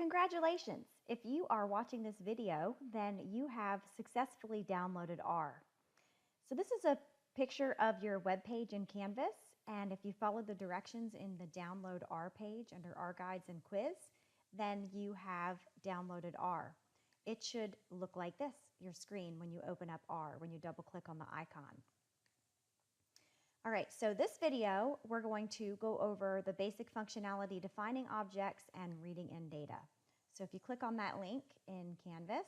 Congratulations! If you are watching this video, then you have successfully downloaded R. So this is a picture of your web page in Canvas, and if you follow the directions in the Download R page under R Guides and Quiz, then you have downloaded R. It should look like this, your screen, when you open up R, when you double click on the icon. All right, so this video, we're going to go over the basic functionality defining objects and reading in data. So if you click on that link in Canvas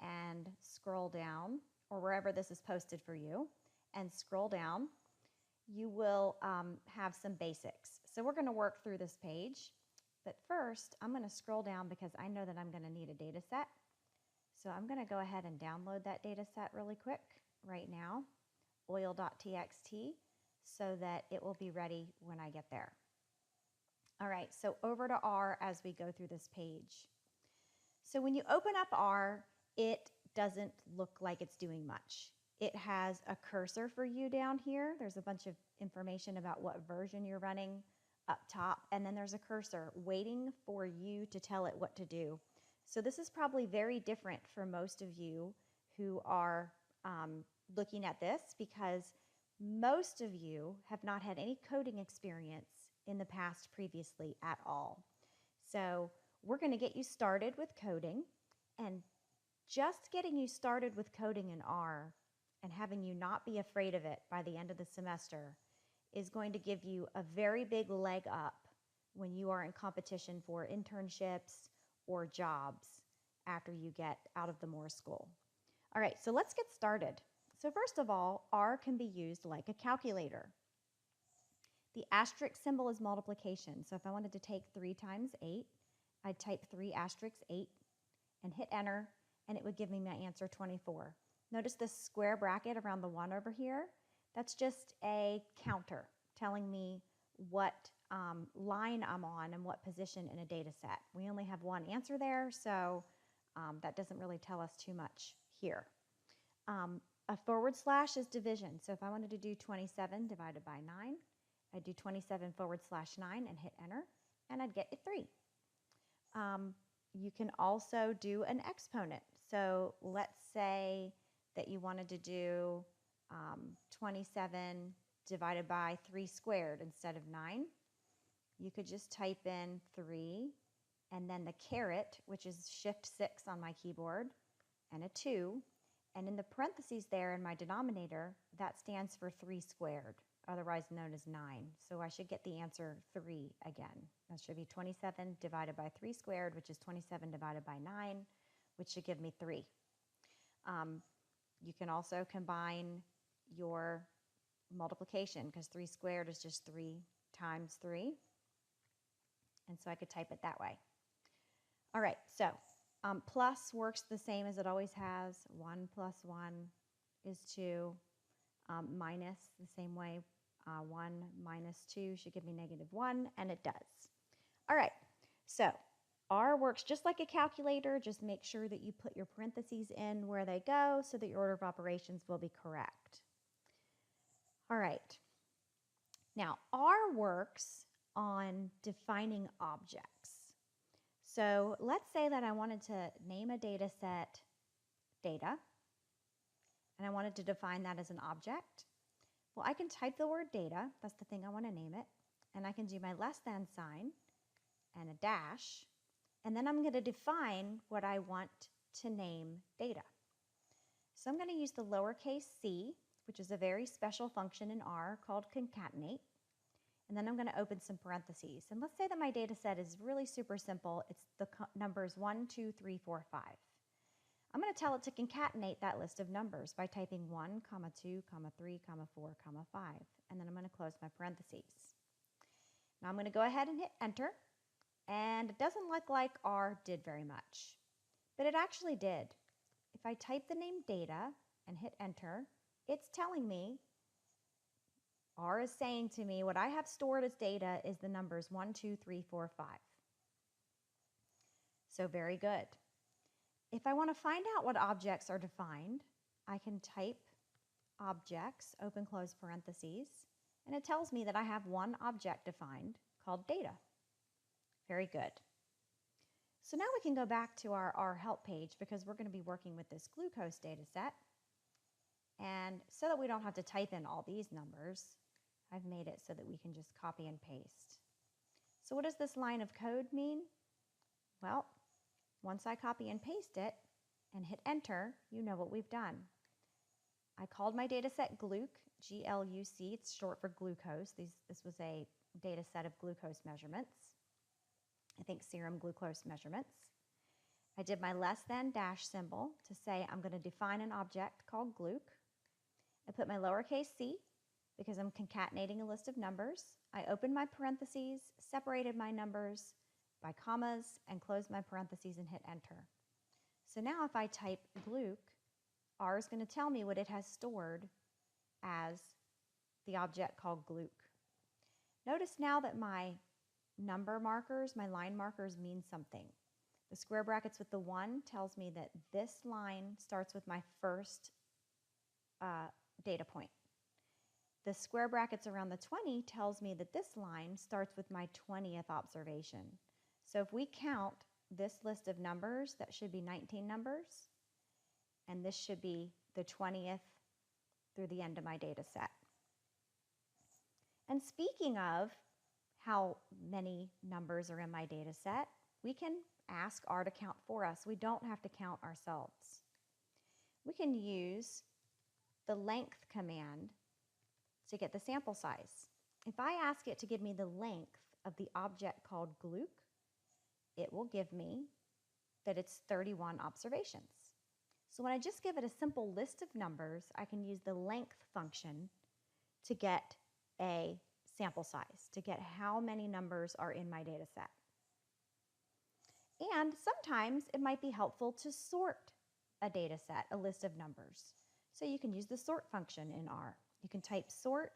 and scroll down, or wherever this is posted for you, and scroll down, you will have some basics. So we're going to work through this page, but first I'm going to scroll down because I know that I'm going to need a data set. So I'm going to go ahead and download that data set really quick right now, oil.txt, so that it will be ready when I get there. All right, so over to R as we go through this page. So when you open up R, it doesn't look like it's doing much. It has a cursor for you down here. There's a bunch of information about what version you're running up top, and then there's a cursor waiting for you to tell it what to do. So this is probably very different for most of you who are looking at this, because most of you have not had any coding experience in the past previously at all. So we're going to get you started with coding, and just getting you started with coding in R and having you not be afraid of it by the end of the semester is going to give you a very big leg up when you are in competition for internships or jobs after you get out of the Moore School. All right, so let's get started. So first of all, R can be used like a calculator. The asterisk symbol is multiplication. So if I wanted to take 3 times 8, I'd type 3 asterisk 8 and hit enter, and it would give me my answer 24. Notice this square bracket around the 1 over here. That's just a counter telling me what line I'm on and what position in a data set. We only have one answer there, so that doesn't really tell us too much here. A forward slash is division. So if I wanted to do 27 divided by 9, I'd do 27 forward slash 9 and hit enter, and I'd get a 3. You can also do an exponent. So let's say that you wanted to do 27 divided by 3 squared instead of 9. You could just type in 3 and then the caret, which is shift 6 on my keyboard, and a 2. And in the parentheses there in my denominator, that stands for 3 squared, otherwise known as 9. So I should get the answer 3 again. That should be 27 divided by 3 squared, which is 27 divided by 9, which should give me 3. You can also combine your multiplication, because 3 squared is just 3 times 3. And so I could type it that way. All right, so plus works the same as it always has. 1 plus 1 is 2. Minus the same way. 1 minus 2 should give me -1, and it does. All right, so R works just like a calculator. Just make sure that you put your parentheses in where they go so that your order of operations will be correct. All right, now R works on defining objects. So let's say that I wanted to name a data set data, and I wanted to define that as an object. Well, I can type the word data, that's the thing I want to name it, and I can do my less than sign and a dash, and then I'm going to define what I want to name data. So I'm going to use the lowercase c, which is a very special function in R called concatenate, and then I'm going to open some parentheses. And let's say that my data set is really super simple. It's the numbers 1, 2, 3, 4, 5. I'm going to tell it to concatenate that list of numbers by typing 1, 2, 3, 4, 5, and then I'm going to close my parentheses. Now I'm going to go ahead and hit enter, and it doesn't look like R did very much, but it actually did. If I type the name data and hit enter, it's telling me, R is saying to me, what I have stored as data is the numbers 1, 2, 3, 4, 5. So very good. If I want to find out what objects are defined, I can type objects, open close parentheses, and it tells me that I have one object defined called data. Very good. So now we can go back to our help page because we're going to be working with this glucose data set. And so that we don't have to type in all these numbers, I've made it so that we can just copy and paste. So what does this line of code mean? Well, once I copy and paste it and hit enter, you know what we've done. I called my data set GLUC, G-L-U-C, it's short for glucose. This was a data set of glucose measurements. I think serum glucose measurements. I did my less than dash symbol to say I'm going to define an object called GLUC. I put my lowercase c because I'm concatenating a list of numbers. I opened my parentheses, separated my numbers by commas, and closed my parentheses and hit enter. So now if I type GLUC, R is going to tell me what it has stored as the object called GLUC. Notice now that my number markers, my line markers mean something. The square brackets with the 1 tells me that this line starts with my first data point. The square brackets around the 20 tells me that this line starts with my 20th observation. So if we count this list of numbers, that should be 19 numbers, and this should be the 20th through the end of my data set. And speaking of how many numbers are in my data set, we can ask R to count for us. We don't have to count ourselves. We can use the length command to get the sample size. If I ask it to give me the length of the object called GLUC, it will give me that it's 31 observations. So when I just give it a simple list of numbers, I can use the length function to get a sample size, to get how many numbers are in my data set. And sometimes it might be helpful to sort a data set, a list of numbers. So you can use the sort function in R. You can type sort,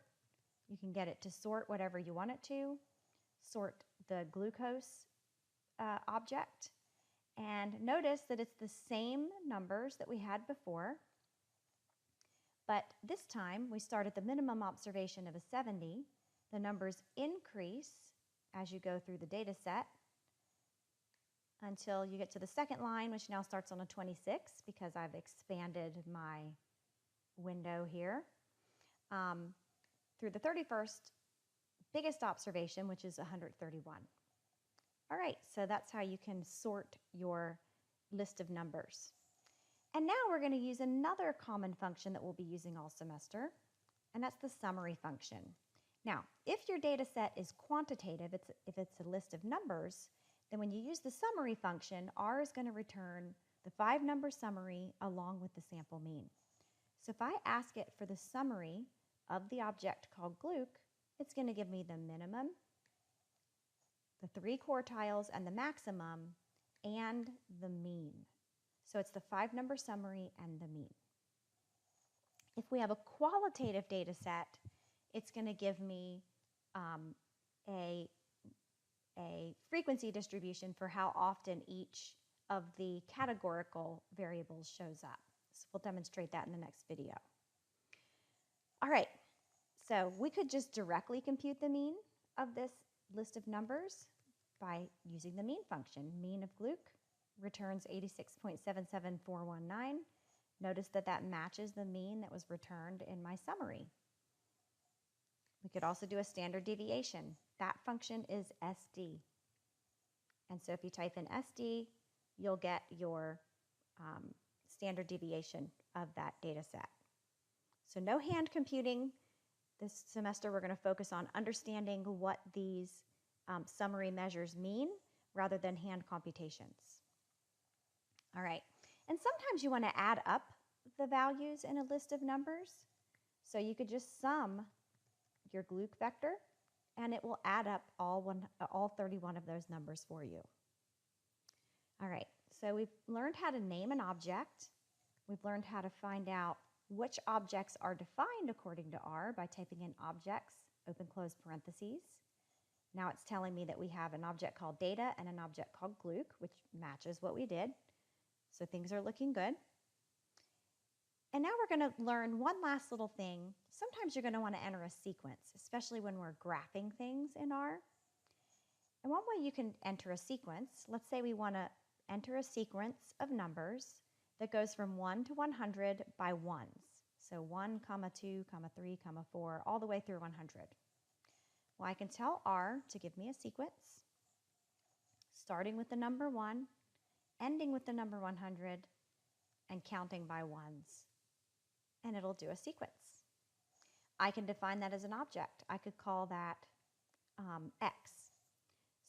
you can get it to sort whatever you want it to, sort the glucose object, and notice that it's the same numbers that we had before, but this time we start at the minimum observation of a 70. The numbers increase as you go through the data set until you get to the second line, which now starts on a 26 because I've expanded my window here, through the 31st biggest observation, which is 131. All right, so that's how you can sort your list of numbers. And now we're going to use another common function that we'll be using all semester, and that's the summary function. Now, if your data set is quantitative, if it's a list of numbers, then when you use the summary function, R is going to return the 5-number summary along with the sample mean. So if I ask it for the summary of the object called GLUC, it's going to give me the minimum, the 3 quartiles, and the maximum, and the mean. So it's the 5-number summary and the mean. If we have a qualitative data set, it's going to give me a frequency distribution for how often each of the categorical variables shows up. So we'll demonstrate that in the next video. All right, so we could just directly compute the mean of this list of numbers by using the mean function. Mean of GLUC returns 86.77419. Notice that that matches the mean that was returned in my summary. We could also do a standard deviation. That function is SD. And so if you type in SD, you'll get your standard deviation of that data set. So no hand computing. This semester we're going to focus on understanding what these summary measures mean rather than hand computations. All right, and sometimes you want to add up the values in a list of numbers. So you could just sum your GLUC vector and it will add up all 31 of those numbers for you. All right, so we've learned how to name an object. We've learned how to find out which objects are defined according to R by typing in objects, open close parentheses. Now it's telling me that we have an object called data and an object called GLUC, which matches what we did. So things are looking good. And now we're going to learn one last little thing. Sometimes you're going to want to enter a sequence, especially when we're graphing things in R. And one way you can enter a sequence, let's say we want to enter a sequence of numbers that goes from 1 to 100 by ones. So 1, 2, 3, 4, all the way through 100. Well, I can tell R to give me a sequence, starting with the number 1, ending with the number 100, and counting by ones. And it'll do a sequence. I can define that as an object. I could call that X.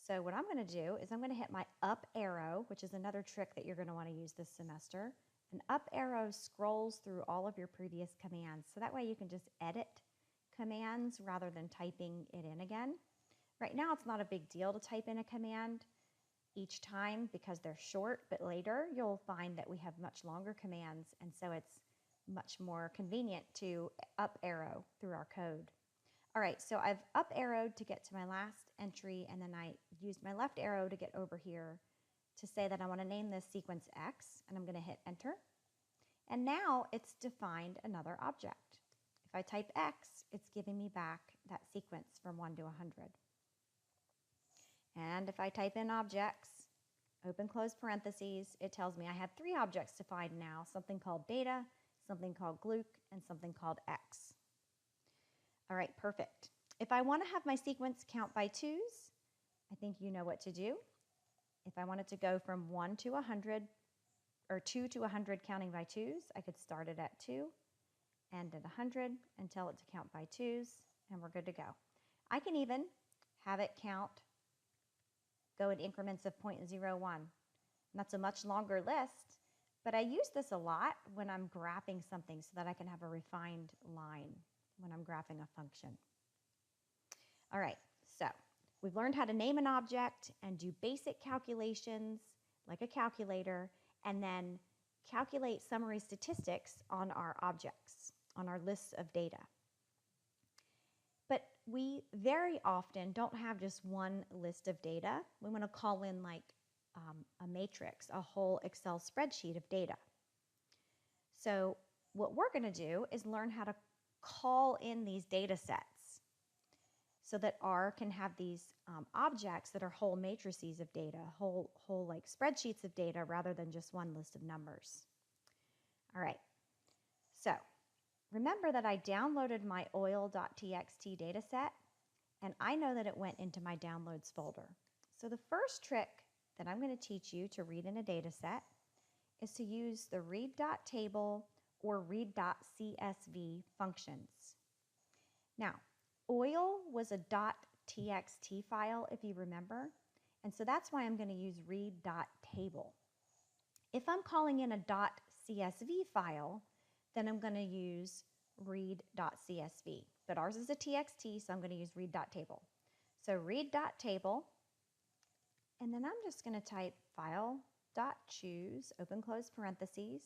So what I'm going to do is I'm going to hit my up arrow, which is another trick that you're going to want to use this semester. An up arrow scrolls through all of your previous commands. So that way you can just edit commands rather than typing it in again. Right now it's not a big deal to type in a command each time because they're short, but later you'll find that we have much longer commands, and so it's much more convenient to up arrow through our code. All right, so I've up arrowed to get to my last entry, and then I used my left arrow to get over here to say that I want to name this sequence X, and I'm going to hit enter. And now it's defined another object. If I type X, it's giving me back that sequence from 1 to 100. And if I type in objects, open close parentheses, it tells me I have 3 objects to find now, something called data, something called gluc, and something called X. All right, perfect. If I want to have my sequence count by 2s, I think you know what to do. If I wanted to go from 1 to 100, or 2 to 100 counting by 2s, I could start it at 2, end at 100, and tell it to count by 2s, and we're good to go. I can even have it go in increments of 0.01. And that's a much longer list, but I use this a lot when I'm graphing something so that I can have a refined line when I'm graphing a function. All right, so we've learned how to name an object and do basic calculations like a calculator, and then calculate summary statistics on our objects, on our lists of data. But we very often don't have just one list of data. We want to call in like a matrix, a whole Excel spreadsheet of data. So what we're going to do is learn how to call in these data sets so that R can have these objects that are whole matrices of data, whole like spreadsheets of data rather than just one list of numbers. All right, so remember that I downloaded my oil.txt data set, and I know that it went into my downloads folder. So the first trick that I'm going to teach you to read in a data set is to use the read.table or read.csv functions. Now, oil was a .txt file, if you remember, and so that's why I'm going to use read.table. If I'm calling in a .csv file, then I'm going to use read.csv. But ours is a txt, so I'm going to use read.table. So read.table, and then I'm just going to type file.choose, open close parentheses,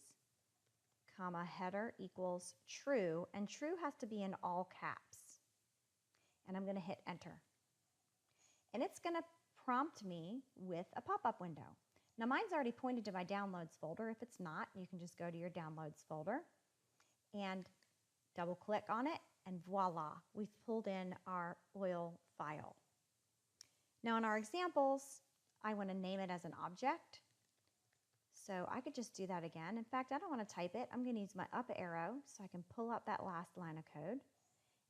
comma, header equals true, and true has to be in all caps. And I'm going to hit enter. And it's going to prompt me with a pop-up window. Now mine's already pointed to my downloads folder. If it's not, you can just go to your downloads folder and double click on it, and voila, we've pulled in our oil file. Now in our examples, I want to name it as an object. So I could just do that again. In fact, I don't want to type it. I'm going to use my up arrow so I can pull up that last line of code.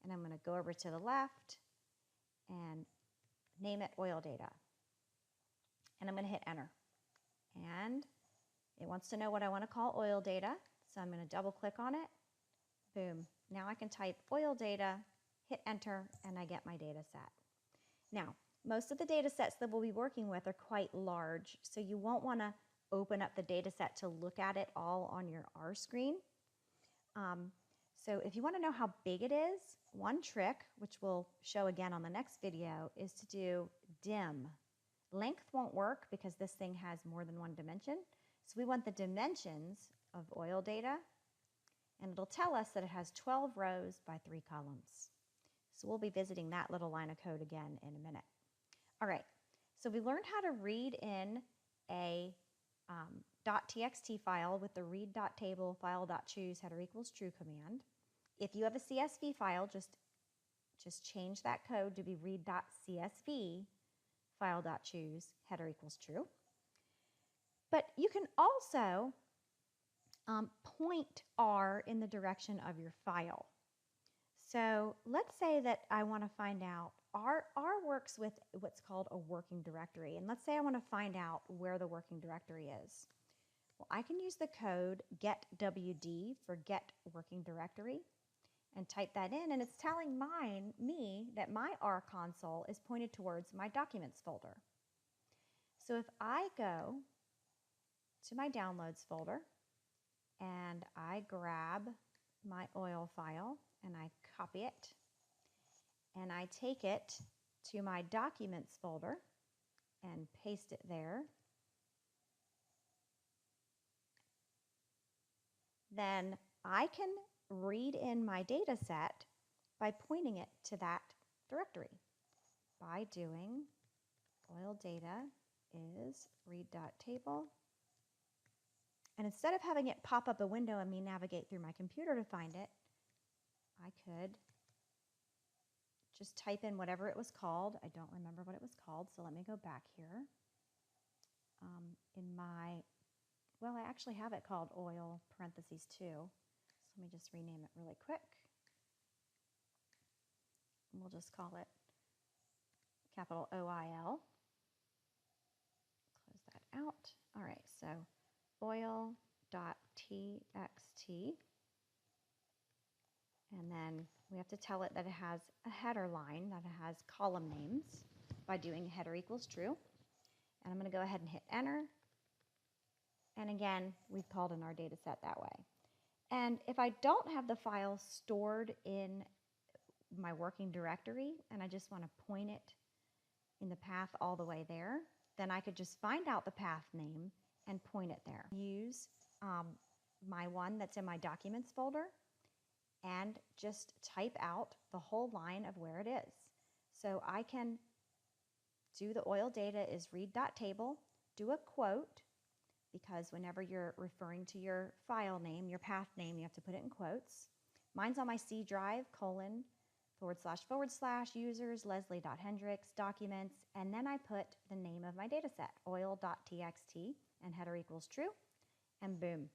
And I'm going to go over to the left and name it oil data. And I'm going to hit enter. And it wants to know what I want to call oil data. So I'm going to double click on it. Boom. Now I can type oil data, hit enter, and I get my data set. Now, most of the data sets that we'll be working with are quite large, so you won't want to open up the data set to look at it all on your R screen. So if you want to know how big it is, one trick, which we'll show again on the next video, is to do dim. Length won't work because this thing has more than one dimension. So we want the dimensions of oil data, and it'll tell us that it has 12 rows by 3 columns. So we'll be visiting that little line of code again in a minute. All right, so we learned how to read in a .txt file with the read.table file.choose header equals true command. If you have a CSV file, just change that code to be read.csv file.choose, header equals true. But you can also point R in the direction of your file. So let's say that I want to find out, R works with what's called a working directory. And let's say I want to find out where the working directory is. Well, I can use the code getWD for get working directory and type that in, and it's telling me that my R console is pointed towards my documents folder. So if I go to my downloads folder and I grab my oil file and I copy it and I take it to my documents folder and paste it there, then I can read in my data set by pointing it to that directory by doing oil data is read.table. And instead of having it pop up a window and me navigate through my computer to find it, I could just type in whatever it was called. I don't remember what it was called, so let me go back here. Well, I actually have it called oil parentheses 2. So let me just rename it really quick. And we'll just call it capital OIL. Close that out. All right, so oil.txt. And then we have to tell it that it has a header line, that it has column names by doing header equals true. And I'm going to go ahead and hit enter. And again, we've called in our data set that way. And if I don't have the file stored in my working directory and I just want to point it in the path all the way there, then I could just find out the path name and point it there. Use my one that's in my documents folder and just type out the whole line of where it is. So I can do the oil data is read.table, do a quote, because whenever you're referring to your file name, your path name, you have to put it in quotes. Mine's on my C drive, // users, leslie.hendricks, documents, and then I put the name of my data set, oil.txt, and header equals true, and boom,